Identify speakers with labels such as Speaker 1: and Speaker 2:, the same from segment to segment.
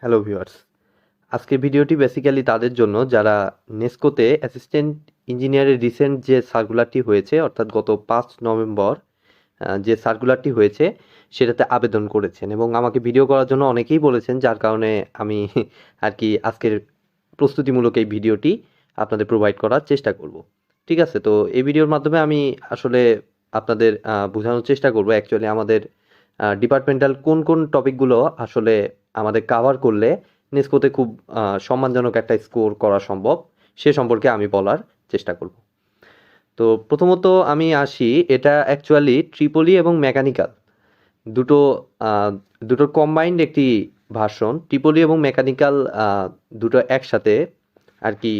Speaker 1: Hello viewers, আজকের ভিডিওটি basically তাদের জন্য যারা নেসকোতে অ্যাসিস্ট্যান্ট ইঞ্জিনিয়ারের রিসেন্ট যে সার্কুলারটি হয়েছে অর্থাৎ গত 5 নভেম্বর যে সার্কুলারটি হয়েছে সেটাতে আবেদন করেছেন এবং আমাকে ভিডিও করার জন্য অনেকেই বলেছেন, যার কারণে আমি আর কি আজকের প্রস্তুতিমূলক এই ভিডিওটি আপনাদের প্রোভাইড করার চেষ্টা করব। ঠিক আছে, তো এই ভিডিওর মাধ্যমে আমি আসলে আপনাদের বোঝানোর চেষ্টা করব অ্যাকচুয়ালি আমাদের ডিপার্টমেন্টাল কোন কোন টপিকগুলো আসলে আমাদের কাভার করলে নেসকোতে খুব সম্মানজনক একটা স্কোর করা সম্ভব, সে সম্পর্কে আমি বলার চেষ্টা করব। তো প্রথমত আমি আসি, এটা অ্যাকচুয়ালি ট্রিপলি এবং মেকানিক্যাল দুটোর কম্বাইন্ড একটি ভার্সন। ট্রিপলি এবং মেকানিক্যাল দুটো একসাথে আর কি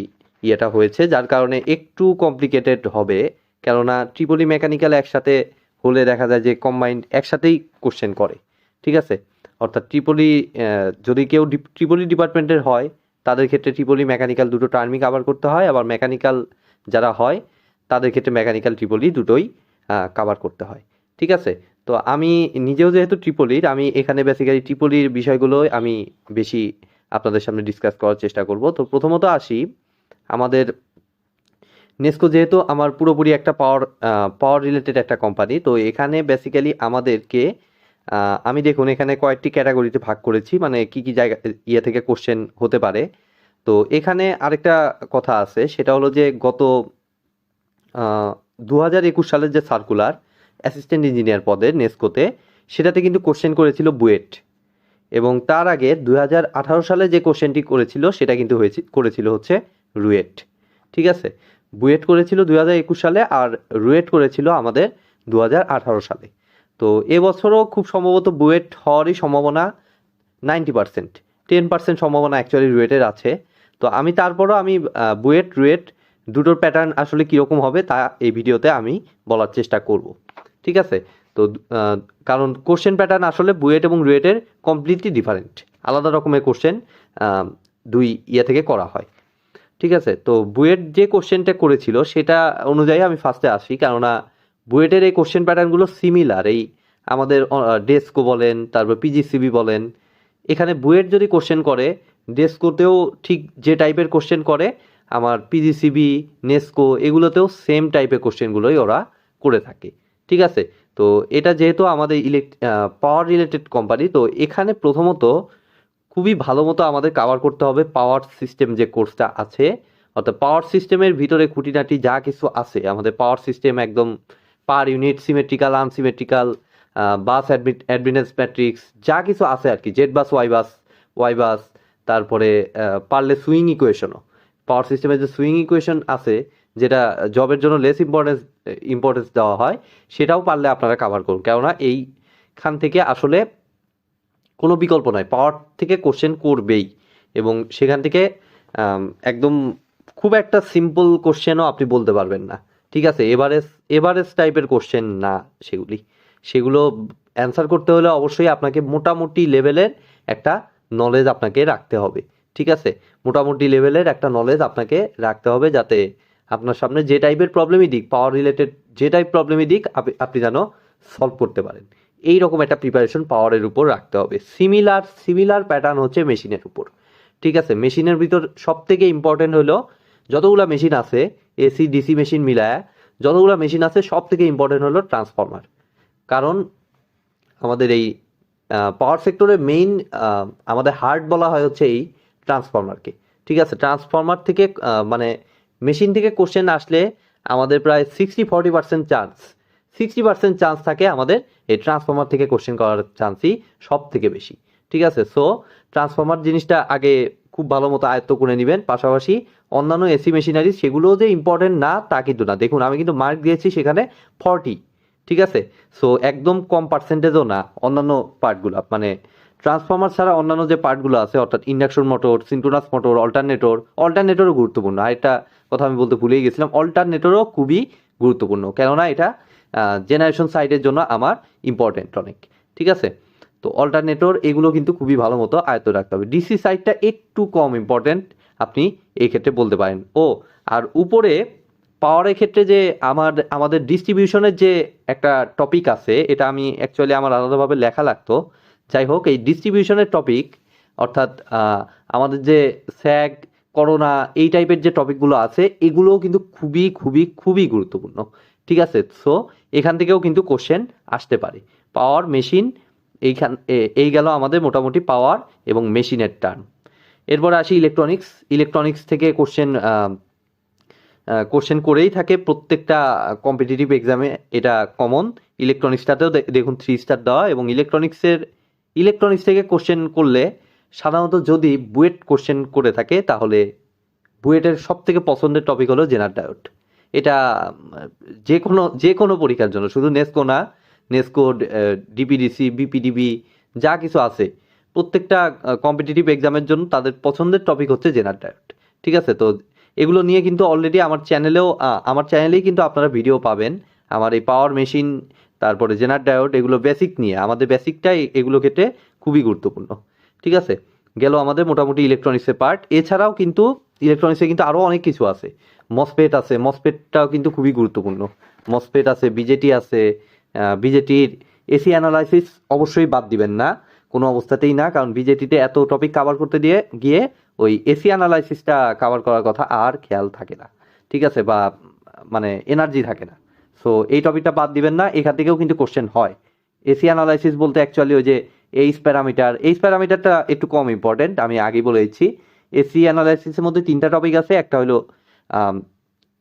Speaker 1: ইয়েটা হয়েছে, যার কারণে একটু কমপ্লিকেটেড হবে, কেননা ট্রিপলি মেকানিক্যাল একসাথে হলে দেখা যায় যে কম্বাইন্ড একসাথেই কোশ্চেন করে। ঠিক আছে, অর্থাৎ ট্রিপলি যদি কেউ ট্রিপলি ডিপার্টমেন্টের হয় তাদের ক্ষেত্রে ট্রিপলি মেকানিক্যাল দুটো টার্মই কাভার করতে হয়, আবার মেকানিক্যাল যারা হয় তাদের ক্ষেত্রে মেকানিক্যাল ট্রিপলি দুটোই কাভার করতে হয়। ঠিক আছে, তো আমি নিজেও যেহেতু ট্রিপলির, আমি এখানে বেসিক্যালি ট্রিপলির বিষয়গুলো আমি বেশি আপনাদের সামনে ডিসকাস করার চেষ্টা করব। তো প্রথমত আসি, আমাদের নেসকো যেহেতু আমার পুরোপুরি একটা পাওয়ার রিলেটেড একটা কোম্পানি, তো এখানে বেসিক্যালি আমাদেরকে আমি দেখুন এখানে কয়েকটি ক্যাটাগরিতে ভাগ করেছি, মানে কি কি জায়গা ইয়ে থেকে কোশ্চেন হতে পারে। তো এখানে আরেকটা কথা আছে, সেটা হলো যে গত 2021 সালের যে সার্কুলার অ্যাসিস্ট্যান্ট ইঞ্জিনিয়ার পদের নেসকোতে, সেটাতে কিন্তু কোশ্চেন করেছিল বুয়েট, এবং তার আগে 2018 সালে যে কোশ্চেনটি করেছিল সেটা কিন্তু করেছিল হচ্ছে রুয়েট। ঠিক আছে, বুয়েট করেছিল 2021 সালে আর রুয়েট করেছিল আমাদের 2018 সালে। তো এবছরও খুব সম্ভবত বুয়েট হওয়ারই সম্ভাবনা 90%, 10% সম্ভাবনা অ্যাকচুয়ালি রুয়েটের আছে। তো আমি তারপরও আমি বুয়েট রুয়েট দুটোর প্যাটার্ন আসলে কীরকম হবে তা এই ভিডিওতে আমি বলার চেষ্টা করব। ঠিক আছে, তো কারণ কোশ্চেন প্যাটার্ন আসলে বুয়েট এবং রুয়েটের কমপ্লিটলি ডিফারেন্ট, আলাদা রকমের কোশ্চেন দুই ইয়ে থেকে করা হয়। ঠিক আছে, তো বুয়েট যে কোশ্চেনটা করেছিল সেটা অনুযায়ী আমি ফার্স্টে আসি, কেননা বুয়েটের এই কোশ্চেন প্যাটার্নগুলো সিমিলার, এই আমাদের ডেস্কো বলেন, তারপর পিজিসিবি বলেন, এখানে বুয়েট যদি কোশ্চেন করে ডেস্কোতেও ঠিক যে টাইপের কোশ্চেন করে, আমার পিজিসিবি নেস্কো এগুলোতেও সেম টাইপের কোশ্চেনগুলোই ওরা করে থাকে। ঠিক আছে, তো এটা যেহেতু আমাদের পাওয়ার রিলেটেড কোম্পানি, তো এখানে প্রথমত খুবই ভালো মতো আমাদের কাভার করতে হবে পাওয়ার সিস্টেম যে কোর্সটা আছে, অর্থাৎ পাওয়ার সিস্টেমের ভিতরে খুঁটিনাটি যা কিছু আছে, আমাদের পাওয়ার সিস্টেম একদম পার ইউনিট, সিমেট্রিক্যাল আনসিমেট্রিক্যাল, বাস অ্যাডমিনেন্স ম্যাট্রিক্স যা কিছু আছে আর কি, জেড বাস ওয়াই বাস, তারপরে পারলে সুইং ইকুয়েশনও, পাওয়ার সিস্টেমের যে সুইং ইকুয়েশন আছে যেটা জবের জন্য লেস ইম্পর্টেন্স দেওয়া হয়, সেটাও পারলে আপনারা কাভার করুন, কেননা এইখান থেকে আসলে কোনো বিকল্প নয়, পাওয়ার থেকে কোশ্চেন করবেই, এবং সেখান থেকে একদম খুব একটা সিম্পল কোশ্চেনও আপনি বলতে পারবেন না। ঠিক আছে, এভারেজ টাইপের কোশ্চেন না সেগুলো অ্যান্সার করতে হলে অবশ্যই আপনাকে মোটামুটি লেভেলের একটা নলেজ আপনাকে রাখতে হবে। ঠিক আছে, মোটামুটি লেভেলের একটা নলেজ আপনাকে রাখতে হবে, যাতে আপনার সামনে যে টাইপের প্রবলেমই দিক, পাওয়ার রিলেটেড যে টাইপ প্রবলেমই দিক, আপনি যেন সলভ করতে পারেন। এই রকম একটা প্রিপারেশন পাওয়ারের উপর রাখতে হবে। সিমিলার প্যাটার্ন হচ্ছে মেশিনের উপর। ঠিক আছে, মেশিনের ভিতর সব থেকে ইম্পর্টেন্ট হলো যতগুলো মেশিন আছে, এসি ডিসি মেশিন মিলায় যতগুলো মেশিন আছে, সব থেকে ইম্পর্টেন্ট হলো ট্রান্সফরমার। কারণ আমাদের এই পাওয়ার সেক্টরে মেইন আমাদের হার্ট বলা হয় হচ্ছে এই ট্রান্সফরমারকে। ঠিক আছে, ট্রান্সফরমার থেকে মানে মেশিন থেকে কোশ্চেন আসলে আমাদের প্রায় 60% চান্স থাকে আমাদের এই ট্রান্সফরমার থেকে কোশ্চেন করার চান্সই সব থেকে বেশি। ঠিক আছে, সো ট্রান্সফরমার জিনিসটা আগে খুব ভালো মতো আয়ত্ত করে নেবেন। পাশাপাশি অন্যান্য এসি মেশিনারি সেগুলোও যে ইম্পর্টেন্ট না তা কিন্তু না, দেখুন আমি কিন্তু মার্ক দিয়েছি সেখানে 40। ঠিক আছে, সো একদম কম পার্সেন্টেজও না অন্যান্য পার্টগুলো, মানে ট্রান্সফরমার ছাড়া অন্যান্য যে পার্টগুলো আছে, অর্থাৎ ইন্ডাকশন মোটর, সিনক্রোনাস মোটর, অল্টারনেটরও গুরুত্বপূর্ণ। আরেকটা কথা আমি বলতে ভুলেই গেছিলাম, অল্টারনেটরও খুবই গুরুত্বপূর্ণ, কেননা এটা জেনারেশন সাইডের জন্য আমার ইম্পর্টেন্ট অনেক। ঠিক আছে, তো অল্টারনেটর এগুলো কিন্তু খুবই ভালো মতো আয়ত্ত রাখতে হবে। ডিসি সাইডটা একটু কম ইম্পর্টেন্ট আপনি এই ক্ষেত্রে বলতে পারেন। আর উপরে পাওয়ারের ক্ষেত্রে যে আমাদের ডিস্ট্রিবিউশনের যে একটা টপিক আছে, এটা আমি অ্যাকচুয়ালি আমার আলাদাভাবে লেখা লাগতো। যাই হোক, এই ডিস্ট্রিবিউশনের টপিক অর্থাৎ আমাদের যে স্যাগ, করোনা এই টাইপের যে টপিকগুলো আছে এগুলোও কিন্তু খুবই খুবই খুবই গুরুত্বপূর্ণ। ঠিক আছে, সো এখান থেকেও কিন্তু কোশ্চেন আসতে পারে। পাওয়ার, মেশিন, এই গেল আমাদের মোটামুটি পাওয়ার এবং মেশিনের টার্ম। এরপরে আসি ইলেকট্রনিক্স। ইলেকট্রনিক্স থেকে কোশ্চেন করেই থাকে প্রত্যেকটা কম্পিটিটিভ এক্সামে, এটা কমন। ইলেকট্রনিক্সটাতেও দেখুন 3 স্টার দেওয়া, এবং ইলেকট্রনিক্স থেকে কোশ্চেন করলে সাধারণত যদি বুয়েট কোশ্চেন করে থাকে তাহলে বুয়েটের সব থেকে পছন্দের টপিক হলো জেনারেল ডায়োড। এটা যে কোনো পরীক্ষার জন্য, শুধু নেসকো না, নেসকো, ডিপিডিসি, বিপিডিবি যা কিছু আছে প্রত্যেকটা কম্পিটিটিভ এক্সামের জন্য তাদের পছন্দের টপিক হচ্ছে জেনারেল ডায়োড। ঠিক আছে, তো এগুলো নিয়ে কিন্তু অলরেডি আমার চ্যানেলেই কিন্তু আপনারা ভিডিও পাবেন। আমার এই পাওয়ার, মেশিন, তারপরে জেনারেল ডায়োড, এগুলো বেসিক নিয়ে, আমাদের বেসিকটাই এগুলো ক্ষেত্রে খুবই গুরুত্বপূর্ণ। ঠিক আছে, গেল আমাদের মোটামুটি ইলেকট্রনিক্সের পার্ট। এছাড়াও কিন্তু ইলেকট্রনিক্সে কিন্তু আরও অনেক কিছু আছে। মসফেট আছে, মসফেটটাও কিন্তু খুবই গুরুত্বপূর্ণ। মসফেট আছে, বিজেটি আছে। বিজেটির এসি অ্যানালাইসিস অবশ্যই বাদ দিবেন না, কোনো অবস্থাতেই না, কারণ বিজেটিতে এত টপিক কাভার করতে গিয়ে ওই এসি অ্যানালাইসিসটা কাভার করার কথা আর খেয়াল থাকে না। ঠিক আছে, বা মানে এনার্জি থাকে না। সো এই টপিকটা বাদ দিবেন না, এখান থেকেও কিন্তু কোশ্চেন হয়। এসি অ্যানালাইসিস বলতে অ্যাকচুয়ালি ওই যে এইচ প্যারামিটারটা একটু কম ইম্পর্টেন্ট, আমি আগেই বলে দিচ্ছি। এসি অ্যানালাইসিসের মধ্যে 3টা টপিক আছে, একটা হলো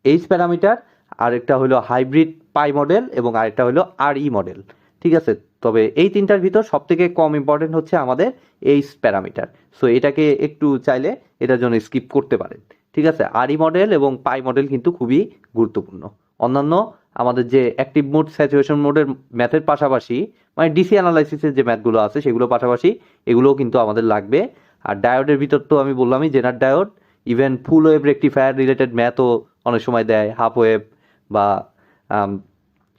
Speaker 1: এইচ প্যারামিটার, আরেকটা হলো হাইব্রিড পাই মডেল, এবং আরেকটা হলো আরই মডেল। ঠিক আছে, তবে এই 3টার ভিতর সব থেকে কম ইম্পর্টেন্ট হচ্ছে আমাদের এইচ প্যারামিটার। সো এটাকে একটু চাইলে এটার জন্য স্কিপ করতে পারেন। ঠিক আছে, আরই মডেল এবং পাই মডেল কিন্তু খুবই গুরুত্বপূর্ণ। অন্যান্য আমাদের যে অ্যাক্টিভ মোড, স্যাচুরেশন মোডের ম্যাথের পাশাপাশি, মানে ডিসি অ্যানালাইসিসের যে ম্যাথগুলো আছে সেগুলো পাশাপাশি এগুলোও কিন্তু আমাদের লাগবে। আর ডায়োডের ভিতর তো আমি বললামই, general diode, even full wave rectifier related ম্যাথও অনেক সময় দেয়, হাফ ওয়েভ বা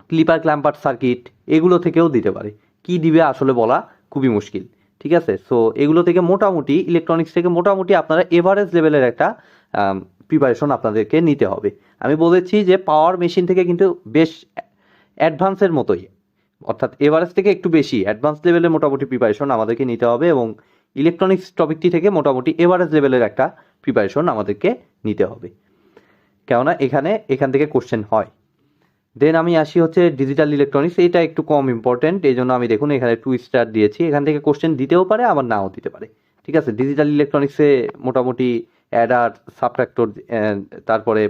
Speaker 1: ক্লিপার ক্ল্যাম্পার সার্কিট, এগুলো থেকেও দিতে পারে। কি দিবে আসলে বলা খুবই মুশকিল। ঠিক আছে, সো এগুলো থেকে মোটামুটি, ইলেকট্রনিক্স থেকে মোটামুটি আপনারা এভারেজ লেভেলের একটা প্রিপারেশন আপনাদেরকে নিতে হবে। আমি বলেছি যে পাওয়ার, মেশিন থেকে কিন্তু বেশ অ্যাডভান্সের মতোই, অর্থাৎ এভারেজ থেকে একটু বেশি অ্যাডভান্স লেভেলের মোটামুটি প্রিপারেশন আমাদেরকে নিতে হবে, এবং ইলেকট্রনিক্স টপিকটি থেকে মোটামুটি এভারেজ লেভেলের একটা প্রিপারেশন আমাদেরকে নিতে হবে, কেননা এখান থেকে কোশ্চেন হয়। দেন আমি আসি হচ্ছে ডিজিটাল ইলেকট্রনিক্স। এটা একটু কম ইম্পর্টেন্ট, এই জন্য আমি দেখুন এখানে 2 স্টার দিয়েছি। এখান থেকে কোশ্চেন দিতেও পারে, আবার নাও দিতে পারে। ঠিক আছে, ডিজিটাল ইলেকট্রনিক্সে মোটামুটি অ্যাডার, সাবট্রাক্টর, তারপরে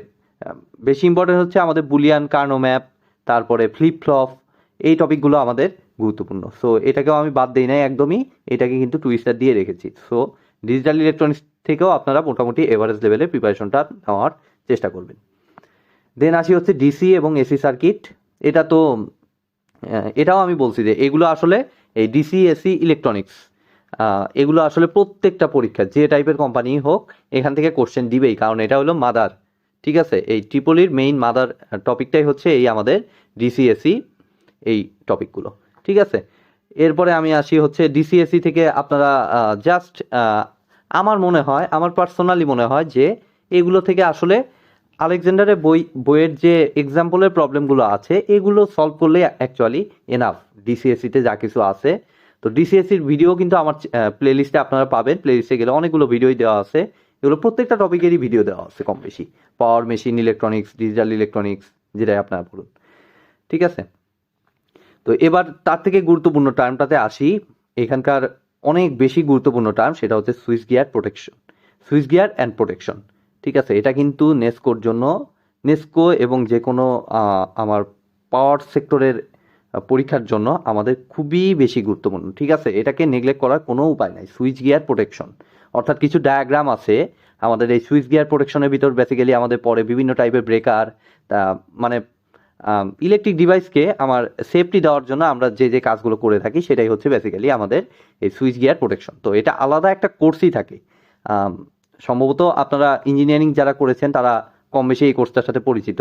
Speaker 1: বেশি ইম্পর্টেন্ট হচ্ছে আমাদের বুলিয়ান, কার্নো ম্যাপ, তারপরে ফ্লিপ ফ্লপ, এই টপিকগুলো আমাদের গুরুত্বপূর্ণ। সো এটাকেও আমি বাদ দিই নাই একদমই, এটাকে কিন্তু 2 স্টার দিয়ে রেখেছি। সো ডিজিটাল ইলেকট্রনিক্স থেকেও আপনারা মোটামুটি এভারেজ লেভেলের প্রিপারেশনটা নেওয়ার চেষ্টা করবেন। দেন আসি হচ্ছে ডিসি এবং এসি সার্কিট। এটাও আমি বলছি যে এগুলো আসলে এই ডিসি, এসি, ইলেকট্রনিক্স, এগুলো আসলে প্রত্যেকটা পরীক্ষা যে টাইপের কোম্পানি হোক এখান থেকে কোশ্চেন দিবেই, কারণ এটা হলো মাদার। ঠিক আছে, এই ট্রিপলির মেইন মাদার টপিকটাই হচ্ছে এই আমাদের ডিসি, এসি, এই টপিকগুলো। ঠিক আছে, এরপরে আমি আসি হচ্ছে ডিসিএসি থেকে আপনারা জাস্ট, আমার পার্সোনালি মনে হয় যে এগুলো থেকে আসলে আলেকজান্ডারের বইয়ের যে এক্সাম্পলের প্রবলেমগুলো আছে এগুলো সলভ করলে অ্যাকচুয়ালি এনাফ ডিসিএসসিতে যা কিছু আছে। তো ডিসিএসসির ভিডিও কিন্তু আমার প্লেলিস্টে আপনারা পাবেন, প্লেলিস্টে গেলে অনেকগুলো ভিডিওই দেওয়া আছে, এগুলো প্রত্যেকটা টপিকেরই ভিডিও দেওয়া আছে কম বেশি, পাওয়ার, মেশিন, ইলেকট্রনিক্স, ডিজিটাল ইলেকট্রনিক্স, যেটাই আপনারা বলুন। ঠিক আছে, তো এবার তার থেকে গুরুত্বপূর্ণ টার্মটাতে আসি। এখানকার অনেক বেশি গুরুত্বপূর্ণ টার্ম, সেটা হচ্ছে সুইচ গিয়ার অ্যান্ড প্রোটেকশন। ঠিক আছে, এটা কিন্তু নেসকো এবং যে কোনো আমার পাওয়ার সেক্টরের পরীক্ষার জন্য আমাদের খুবই বেশি গুরুত্বপূর্ণ। ঠিক আছে, এটাকে নেগলেক্ট করার কোনো উপায় নাই। সুইচ গিয়ার প্রোটেকশন, অর্থাৎ কিছু ডায়াগ্রাম আছে আমাদের এই সুইচ গিয়ার প্রোটেকশনের ভিতর, বেসিক্যালি আমাদের পরে বিভিন্ন টাইপের ব্রেকার, মানে ইলেকট্রিক ডিভাইসকে আমার সেফটি দেওয়ার জন্য আমরা যে কাজগুলো করে থাকি সেটাই হচ্ছে বেসিক্যালি আমাদের এই সুইচ গিয়ার প্রোটেকশন। তো এটা আলাদা একটা কোর্সই থাকে, সম্ভবত আপনারা ইঞ্জিনিয়ারিং যারা করেছেন তারা কম বেশি এই কোর্সটার সাথে পরিচিত।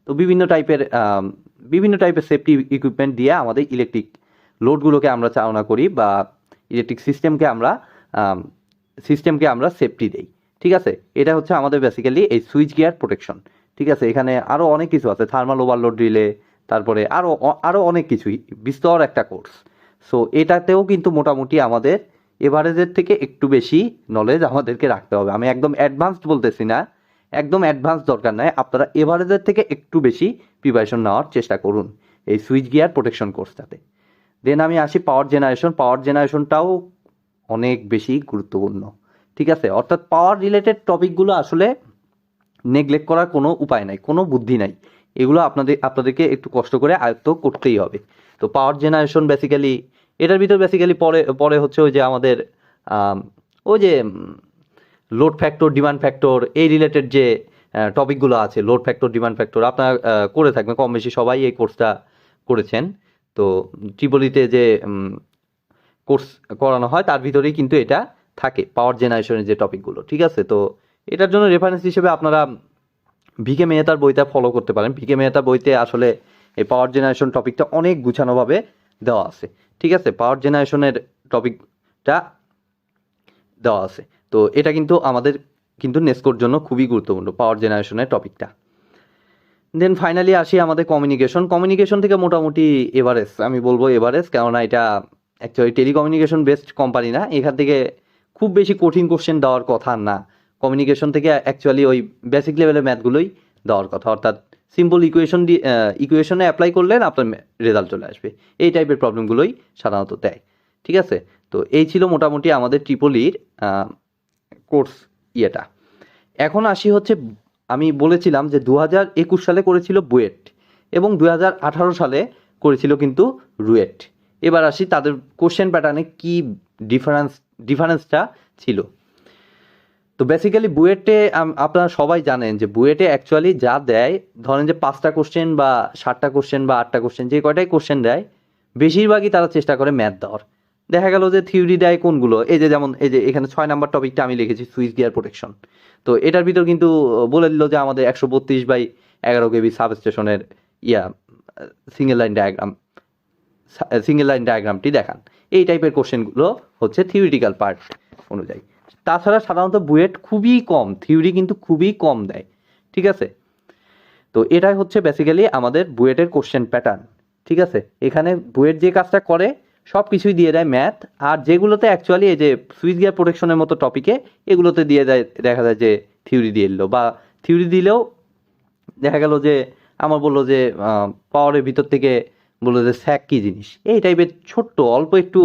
Speaker 1: তো বিভিন্ন টাইপের সেফটি ইকুইপমেন্ট দিয়ে আমাদের ইলেকট্রিক লোডগুলোকে আমরা চালনা করি, বা ইলেকট্রিক সিস্টেমকে আমরা সেফটি দেই। ঠিক আছে, এটা হচ্ছে আমাদের বেসিক্যালি এই সুইচ গিয়ার প্রোটেকশন। ঠিক আছে, এখানে আরও অনেক কিছু আছে, থার্মাল ওভারলোড রিলে, তারপরে আরও অনেক কিছুই, বিস্তর একটা কোর্স। সো এটাতেও কিন্তু মোটামুটি আমাদের এভারেজের থেকে একটু বেশি নলেজ আমাদেরকে রাখতে হবে। আমি একদম অ্যাডভান্সড বলতেছি না, একদম অ্যাডভান্স দরকার নাই, আপনারা এভারেজের থেকে একটু বেশি প্রিপারেশন নেওয়ার চেষ্টা করুন এই সুইচ গিয়ার প্রোটেকশন কোর্সটাতে। দেন আমি আসি পাওয়ার জেনারেশন। পাওয়ার জেনারেশনটাও অনেক বেশি গুরুত্বপূর্ণ, ঠিক আছে। অর্থাৎ পাওয়ার রিলেটেড টপিকগুলো আসলে নেগলেক্ট করার কোনো উপায় নাই, কোনো বুদ্ধি নাই, এগুলো আপনাদেরকে একটু কষ্ট করে আয়ত্ত করতেই হবে। তো পাওয়ার জেনারেশন বেসিক্যালি এটার ভিতর বেসিক্যালি পরে হচ্ছে ওই যে আমাদের ওই যে লোড ফ্যাক্টর, ডিমান্ড ফ্যাক্টর, এই রিলেটেড যে টপিকগুলো আছে, লোড ফ্যাক্টর, ডিমান্ড ফ্যাক্টর আপনারা করে থাকবেন, কম বেশি সবাই এই কোর্সটা করেছেন। তো ট্রিপলিতে যে কোর্স করানো হয় তার ভিতরেই কিন্তু এটা থাকে, পাওয়ার জেনারেশনের যে টপিকগুলো, ঠিক আছে। তো এটার জন্য রেফারেন্স হিসেবে আপনারা ভিকে মেহতার বইটা ফলো করতে পারেন। ভিকে মেহতার বইতে আসলে এই পাওয়ার জেনারেশন টপিকটা অনেক গুছানোভাবে দেওয়া আছে, ঠিক আছে। পাওয়ার জেনারেশনের টপিকটা দেওয়া আছে। তো এটা কিন্তু আমাদের কিন্তু নেস্কোর জন্য খুবই গুরুত্বপূর্ণ পাওয়ার জেনারেশনের টপিকটা। দেন ফাইনালি আসি আমাদের কমিউনিকেশন থেকে মোটামুটি এভারেজ, আমি বলবো এভারেজ, কেননা এটা অ্যাকচুয়ালি টেলিকমিউনিকেশন বেসড কোম্পানি না, এখান থেকে খুব বেশি কঠিন কোশ্চেন দেওয়ার কথা না। কমিউনিকেশন থেকে অ্যাকচুয়ালি ওই বেসিক লেভেলের ম্যাথগুলোই দেওয়ার কথা, অর্থাৎ সিম্পল ইকুয়েশনে অ্যাপ্লাই করলেন আপনার রেজাল্ট চলে আসবে, এই টাইপের প্রবলেমগুলোই সাধারণত দেয়, ঠিক আছে। তো এই ছিল মোটামুটি আমাদের ট্রিপলির কোর্স ইয়েটা। এখন আসি হচ্ছে, আমি বলেছিলাম যে 2021 সালে করেছিল বুয়েট এবং 2018 সালে করেছিল কিন্তু রুয়েট। এবার আসি তাদের কোশ্চেন প্যাটার্নে কি ডিফারেন্সটা ছিল। তো বেসিক্যালি বুয়েটে আপনারা সবাই জানেন যে বুয়েটে অ্যাকচুয়ালি যা দেয়, ধরেন যে 5টা কোশ্চেন বা 7টা কোশ্চেন বা 8টা কোশ্চেন, যে কয়টাই কোশ্চেন দেয় বেশিরভাগই তারা চেষ্টা করে ম্যাথ দেওয়ার। দেখা গেল যে থিওরি দেয় কোনগুলো, এই যে যেমন এই যে এখানে 6 নাম্বার টপিকটা আমি লিখেছি সুইচ গিয়ার প্রোটেকশন। তো এটার ভিতর কিন্তু বলে দিল যে আমাদের 132/11 কেবি সাবস্টেশনের সিঙ্গেল লাইন ডায়াগ্রামটি দেখান। এই টাইপের কোশ্চেনগুলো হচ্ছে থিওরিটিক্যাল পার্ট অনুযায়ী। তাছাড়া সাধারণত বুয়েট খুবই কম থিওরি কিন্তু খুবই কম দেয়, ঠিক আছে। তো এটাই হচ্ছে বেসিক্যালি আমাদের বুয়েটের কোশ্চেন প্যাটার্ন, ঠিক আছে। এখানে বুয়েট যে কাজটা করে সব কিছুই দিয়ে দেয় ম্যাথ, আর যেগুলোতে অ্যাকচুয়ালি এই যে সুইচ গিয়ার প্রোটেকশনের মতো টপিকে এগুলোতে দিয়ে দেয়, দেখা যায় যে থিওরি দিয়ে দিল, বা থিওরি দিলেও দেখা গেল যে আমার বললো যে পাওয়ারের ভিতর থেকে বললো যে স্যাক কী জিনিস, এই টাইপের ছোট্ট অল্প একটু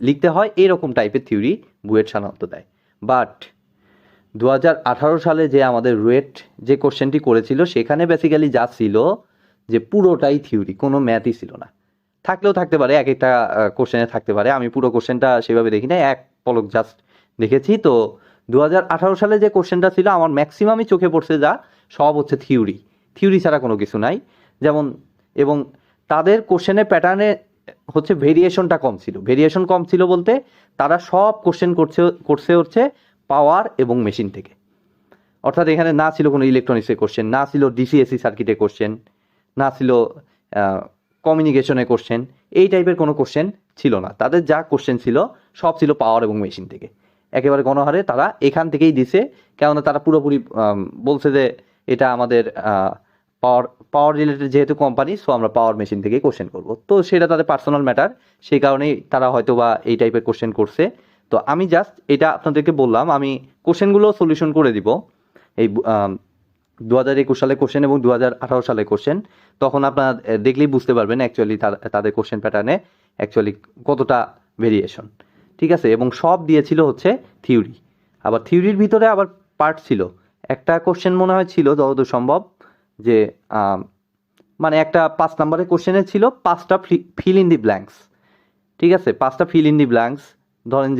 Speaker 1: লিখতে হয়, এইরকম টাইপের থিওরি বুয়েট সাধারণত দেয়। বাট 2018 সালে যে আমাদের রুয়েট যে কোশ্চেনটি করেছিল সেখানে বেসিক্যালি যা ছিল যে পুরোটাই থিওরি, কোনো ম্যাথই ছিল না। থাকলেও থাকতে পারে, এক একটা কোশ্চেনে থাকতে পারে, আমি পুরো কোশ্চেনটা সেভাবে দেখি না, এক পলক জাস্ট দেখেছি। তো 2018 সালে যে কোশ্চেনটা ছিল আমার ম্যাক্সিমামই চোখে পড়ছে যা সব হচ্ছে থিওরি ছাড়া কোনো কিছু নাই। যেমন এবং তাদের কোশ্চেনের প্যাটার্নে হচ্ছে ভেরিয়েশন কম ছিল বলতে তারা সব কোশ্চেন করছে হচ্ছে পাওয়ার এবং মেশিন থেকে। অর্থাৎ এখানে না ছিল কোনো ইলেকট্রনিক্সের কোশ্চেন, না ছিল ডিসি-এসি সার্কিটের কোশ্চেন, না ছিল কমিউনিকেশনের কোশ্চেন, এই টাইপের কোনো কোশ্চেন ছিল না। তাদের যা কোশ্চেন ছিল সব ছিল পাওয়ার এবং মেশিন থেকে, একেবারে গণহারে তারা এখান থেকেই দিছে। কেননা তারা পুরোপুরি বলছে যে এটা আমাদের পাওয়ার রিলেটেড যেহেতু কোম্পানি, সো আমরা পাওয়ার মেশিন থেকেই কোশ্চেন করব। তো সেটা তাদের পার্সোনাল ম্যাটার, সেই কারণেই তারা হয়তো বা এই টাইপের কোশ্চেন করছে। তো আমি জাস্ট এটা আপনাদেরকে বললাম, আমি কোশ্চেনগুলো সলিউশন করে দিব এই 2021 সালে কোশ্চেন এবং 2018 সালে কোশ্চেন। তখন আপনারা দেখলেই বুঝতে পারবেন অ্যাকচুয়ালি তাদের কোশ্চেন প্যাটার্নে অ্যাকচুয়ালি কতটা ভেরিয়েশন, ঠিক আছে। এবং সব দিয়েছিল হচ্ছে থিওরি, আবার থিওরির ভিতরে আবার পার্ট ছিল। একটা কোশ্চেন মনে হয় ছিল যতদূর সম্ভব যে মানে একটা 5 নম্বরের কোশ্চেনে ছিল 5টা ফিল ইন দি ব্ল্যাঙ্কস, ঠিক আছে। 5টা ফিল ইন দি ব্ল্যাঙ্কস, ধরেন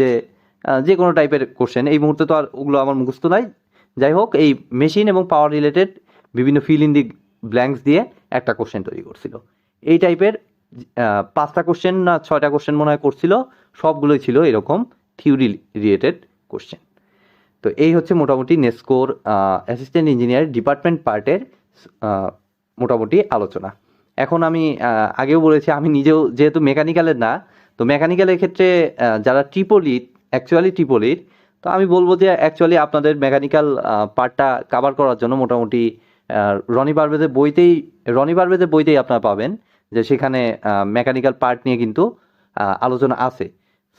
Speaker 1: যে কোনো টাইপের কোশ্চেন, এই মুহূর্তে তো আর ওগুলো আমার মুখস্থ নাই। যাই হোক, এই মেশিন এবং পাওয়ার রিলেটেড বিভিন্ন ফিল ইন দি ব্ল্যাঙ্কস দিয়ে একটা কোশ্চেন তৈরি করছিল। এই টাইপের 5টা কোশ্চেন না 6টা কোশ্চেন মনে হয় করছিল, সবগুলোই ছিল এরকম থিওরি রিলেটেড কোশ্চেন। তো এই হচ্ছে মোটামুটি নেস্কোর অ্যাসিস্ট্যান্ট ইঞ্জিনিয়ার ডিপার্টমেন্ট পার্টের মোটামুটি আলোচনা। এখন আমি আগেও বলেছি আমি নিজেও যেহেতু মেকানিক্যালের না, তো মেকানিক্যালের ক্ষেত্রে যারা ট্রিপলির, তো আমি বলবো যে অ্যাকচুয়ালি আপনাদের মেকানিক্যাল পার্টটা কাভার করার জন্য মোটামুটি রনি বারবেজের বইতেই আপনারা পাবেন যে সেখানে মেকানিক্যাল পার্ট নিয়ে কিন্তু আলোচনা আছে।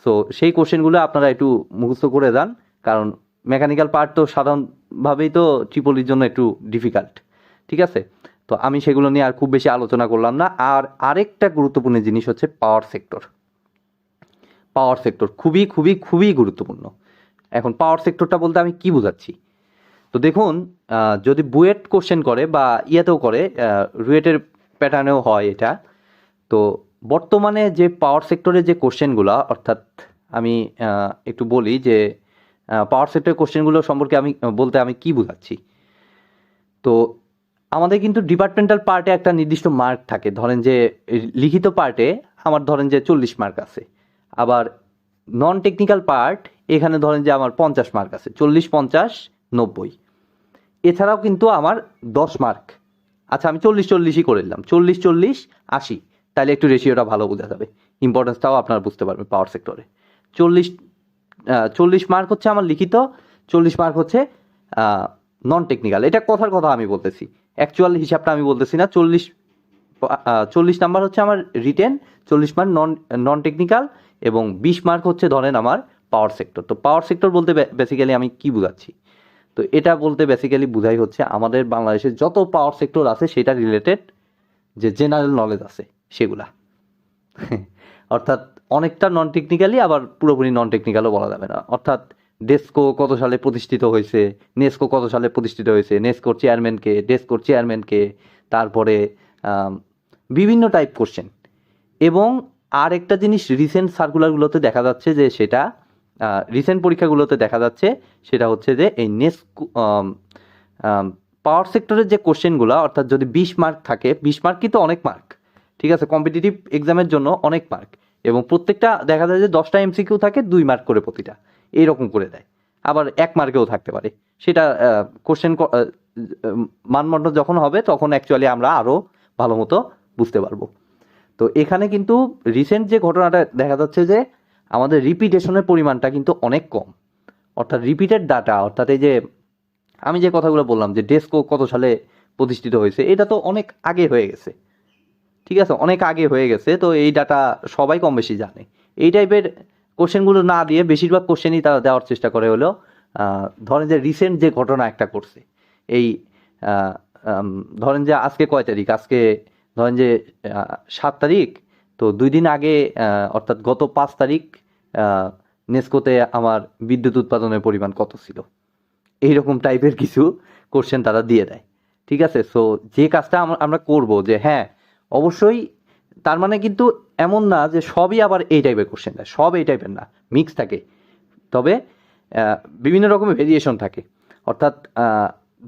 Speaker 1: সো সেই কোশ্চেনগুলো আপনারা একটু মুখস্থ করে যান, কারণ মেকানিক্যাল পার্ট তো সাধারণভাবেই তো ট্রিপলির জন্য একটু ডিফিকাল্ট। ঠিক আছে, তো আমি সেগুলো নিয়ে আর খুব বেশি আলোচনা করলাম না। আর আরেকটা গুরুত্বপূর্ণ জিনিস হচ্ছে পাওয়ার সেক্টর। পাওয়ার সেক্টর খুবই খুবই খুবই গুরুত্বপূর্ণ। এখন পাওয়ার সেক্টরটা বলতে আমি কি বোঝাচ্ছি, তো দেখুন, যদি বুয়েট কোশ্চেন করে বা ইয়েতেও করে, রুয়েটের প্যাটার্নেও হয় এটা, তো বর্তমানে যে পাওয়ার সেক্টরের যে কোশ্চেনগুলো, অর্থাৎ আমি একটু বলি যে পাওয়ার সেক্টরের কোশ্চেনগুলো সম্পর্কে আমি বলতে আমি কি বোঝাচ্ছি। তো আমাদের কিন্তু ডিপার্টমেন্টাল পার্টে একটা নির্দিষ্ট মার্ক থাকে, ধরেন যে লিখিত পার্টে আমার ধরেন যে 40 মার্ক আছে, আবার নন টেকনিক্যাল পার্ট এখানে ধরেন যে আমার 50 মার্ক আছে, 40 50 90। এছাড়াও কিন্তু আমার 10 মার্ক, আচ্ছা আমি 40-40ই করে দিলাম, 40-40-80, তাহলে একটু রেশিওটা ভালো বোঝা যাবে, ইম্পর্টেন্সটাও আপনারা বুঝতে পারবেন পাওয়ার সেক্টরে। 40 মার্ক হচ্ছে আমার লিখিত, 40 মার্ক হচ্ছে নন টেকনিক্যাল। এটা কথার কথা আমি বলতেছি, অ্যাকচুয়াল হিসাবটা আমি বলতেছি না। 40 নাম্বার হচ্ছে আমার রিটেন, 40 মার্ক নন টেকনিক্যাল, এবং 20 মার্ক হচ্ছে ধরেন আমার পাওয়ার সেক্টর। তো পাওয়ার সেক্টর বলতে বেসিক্যালি আমি কি বুঝাচ্ছি, তো এটা বলতে বেসিক্যালি বুঝাই হচ্ছে আমাদের বাংলাদেশের যত পাওয়ার সেক্টর আছে সেটা রিলেটেড যে জেনারেল নলেজ আছে সেগুলা। অর্থাৎ অনেকটা নন টেকনিক্যালি, আবার পুরোপুরি নন টেকনিক্যালও বলা যাবে না। অর্থাৎ ডেস্কো কত সালে প্রতিষ্ঠিত হয়েছে, নেস্কো কত সালে প্রতিষ্ঠিত হয়েছে, নেস্কোর চেয়ারম্যানকে, ডেস্কোর চেয়ারম্যানকে, তারপরে বিভিন্ন টাইপ কোশ্চেন। এবং আর একটা জিনিস রিসেন্ট সার্কুলারগুলোতে দেখা যাচ্ছে যে সেটা রিসেন্ট পরীক্ষাগুলোতে দেখা যাচ্ছে সেটা হচ্ছে যে এই নেস্কো পাওয়ার সেক্টরের যে কোশ্চেনগুলো, অর্থাৎ যদি 20 মার্ক থাকে, 20 মার্ক কিন্তু অনেক মার্ক, ঠিক আছে, কম্পিটিটিভ এক্সামের জন্য অনেক মার্ক, এবং প্রত্যেকটা দেখা যায় যে 10টা এমসিকিউ থাকে 2 মার্ক করে প্রতিটা, এইরকম করে দেয়। আবার 1 মার্কেও থাকতে পারে, সেটা কোশ্চেন মানদণ্ড যখন হবে তখন অ্যাকচুয়ালি আমরা আরও ভালো মতো বুঝতে পারবো। তো এখানে কিন্তু রিসেন্ট যে ঘটনাটা দেখা যাচ্ছে যে আমাদের রিপিটেশনের পরিমাণটা কিন্তু অনেক কম, অর্থাৎ রিপিটেড ডাটা, অর্থাৎ এই যে আমি যে কথাগুলো বললাম যে ডেস্কো কত সালে প্রতিষ্ঠিত হয়েছে, এটা তো অনেক আগে হয়ে গেছে, ঠিক আছে, অনেক আগে হয়ে গেছে। তো এই ডাটা সবাই কম বেশি জানে। এই টাইপের কোশ্চেনগুলো না দিয়ে বেশিরভাগ কোশ্চেনই তারা দেওয়ার চেষ্টা করে হলো ধরেন যে রিসেন্ট যে ঘটনা একটা করছে, এই ধরেন যে আজকে কয় তারিখ, আজকে ধরেন যে 7 তারিখ, তো 2 দিন আগে অর্থাৎ গত 5 তারিখ নেস্কোতে আমার বিদ্যুৎ উৎপাদনের পরিমাণ কত ছিল, এইরকম টাইপের কিছু কোশ্চেন তারা দিয়ে দেয়। ঠিক আছে, সো যে কাজটা আমরা করব যে হ্যাঁ অবশ্যই, তার মানে কিন্তু এমন না যে সবই আবার এই টাইপের কোশ্চেন দেয়, সব এই টাইপের না, মিক্স থাকে, তবে বিভিন্ন রকমের ভেরিয়েশন থাকে। অর্থাৎ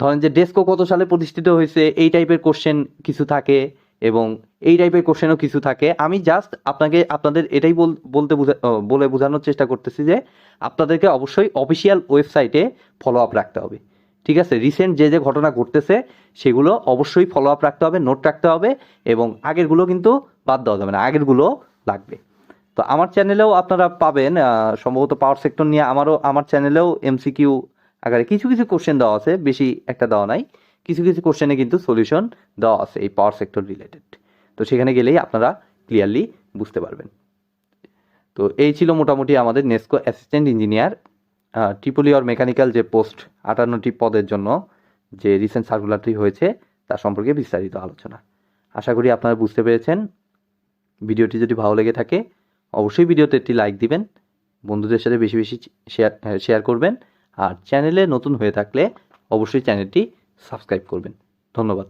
Speaker 1: ধরেন যে ডেস্কো কত সালে প্রতিষ্ঠিত হয়েছে এই টাইপের কোশ্চেন কিছু থাকে, এবং এই টাইপের কোশ্চেনও কিছু থাকে। আমি জাস্ট আপনাদের এটাই বলে বোঝানোর চেষ্টা করতেছি যে আপনাদেরকে অবশ্যই অফিসিয়াল ওয়েবসাইটে ফলো আপ রাখতে হবে। ঠিক আছে, রিসেন্ট যে ঘটনা ঘটতেছে সেগুলো অবশ্যই ফলো আপ রাখতে হবে, নোট রাখতে হবে, এবং আগেরগুলো কিন্তু বাদ দেওয়া যাবে না, আগেরগুলো লাগবে। তো আমার চ্যানেলেও আপনারা পাবেন সম্ভবত পাওয়ার সেক্টর নিয়ে আমার চ্যানেলেও এমসিকিউ আকারে কিছু কিছু কোশ্চেন দেওয়া আছে, বেশি একটা দেওয়া নাই, কিছু কিছু কোশ্চেনে কিন্তু সলিউশন দেওয়া আছে এই পাওয়ার সেক্টর রিলেটেড। তো সেখানে গেলেই আপনারা ক্লিয়ারলি বুঝতে পারবেন। তো এই ছিল মোটামুটি আমাদের NESCO assistant engineer Tripoli or mechanical যে পোস্ট 58টি পদের জন্য যে রিসেন্ট সার্কুলারটি হয়েছে তার সম্পর্কে বিস্তারিত আলোচনা। আশা করি আপনারা বুঝতে পেরেছেন। ভিডিওটি যদি ভালো লেগে থাকে অবশ্যই ভিডিওতে একটি লাইক দিবেন, বন্ধুদের সাথে বেশি বেশি শেয়ার করবেন, আর চ্যানেলে নতুন হয়ে থাকলে অবশ্যই চ্যানেলটি সাবস্ক্রাইব করবেন। ধন্যবাদ।